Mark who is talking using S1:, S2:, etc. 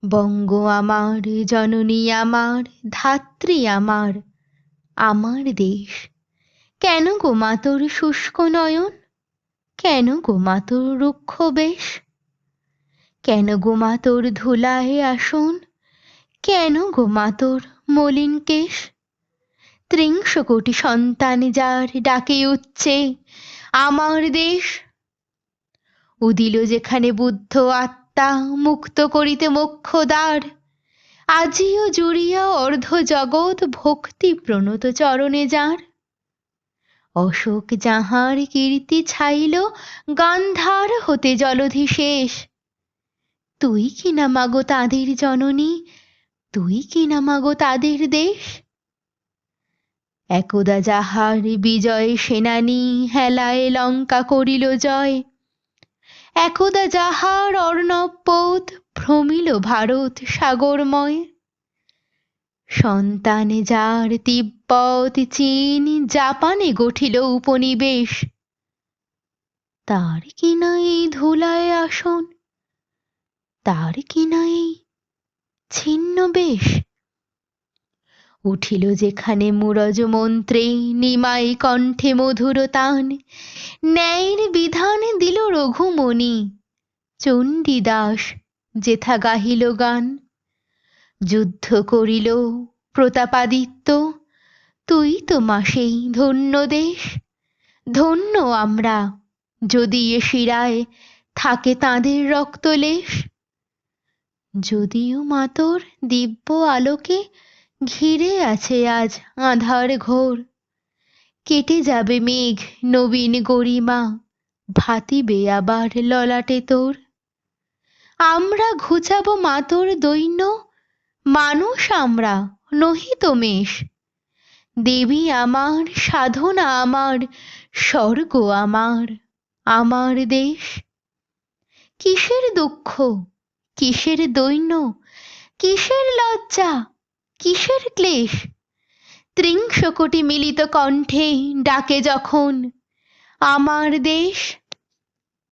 S1: বঙ্গ আমার, জননী আমার, ধাত্রী আমার, আমার দেশ। কেন গো মা তোর শুষ্ক নয়ন? কেন গো মা তোর রুক্ষ বেশ? কেন গো মা তোর ধুলায় আসন? কেন গো মা তোর মলিন কেশ? ত্রিংশ কোটি সন্তান যার ডাকে উচ্চে আমার দেশ। উদিল যেখানে বুদ্ধ আত্মা মুক্ত করিতে মোক্ষ দ্বার, আজিও জুড়িয়া অর্ধ জগৎ ভক্তি প্রণত চরণে যার। অশোক যাহার কীর্তি ছাইল গান্ধার হতে জলধি শেষ, তুই কি না মাগো তাদের জননী, তুই কি না মাগো তাদের দেশ? একদা যাহার বিজয় সেনানী হেলায় লঙ্কা করিল জয়, একদা যাহার অর্ণব পোত ভ্রমিল ভারত সাগরময়, সন্তান যার তিব্বত চীন জাপানে গঠিল উপনিবেশ, তার কি না এই ধুলায় আসন, তার কি না এই ছিন্ন বেশ? উঠিল যেখানে মুরজ মন্ত্রে নিমাই কণ্ঠে মধুর তান, ন্যায়ের বিধান দিল রঘুমণি, চণ্ডীদাস যেথা গাহিল গান। যুদ্ধ করিল প্রতাপাদিত্য, তুই তো মা সেই ধন্য দেশ। ধন্য আমরা যদি এ শিরায় থাকে তাঁদের রক্তলেশ। যদিও মা তোর দিব্য আলোকে ঘিরে আছে আজ আঁধার ঘোর, কেটে যাবে মেঘ নবীন গরিমা, ভাতিবে আবার ললাটে তোর। আমরা ঘুচাবো মা তোর দৈন্য, মানুষ আমরা নহি তো মেষ। দেবী আমার, সাধনা আমার, স্বর্গ আমার, আমার দেশ। কিসের দুঃখ, কিসের দৈন্য, কিসের লজ্জা, কিসের ক্লেশ? ত্রিংশ কোটি মিলিত কণ্ঠে ডাকে যখন আমার দেশ।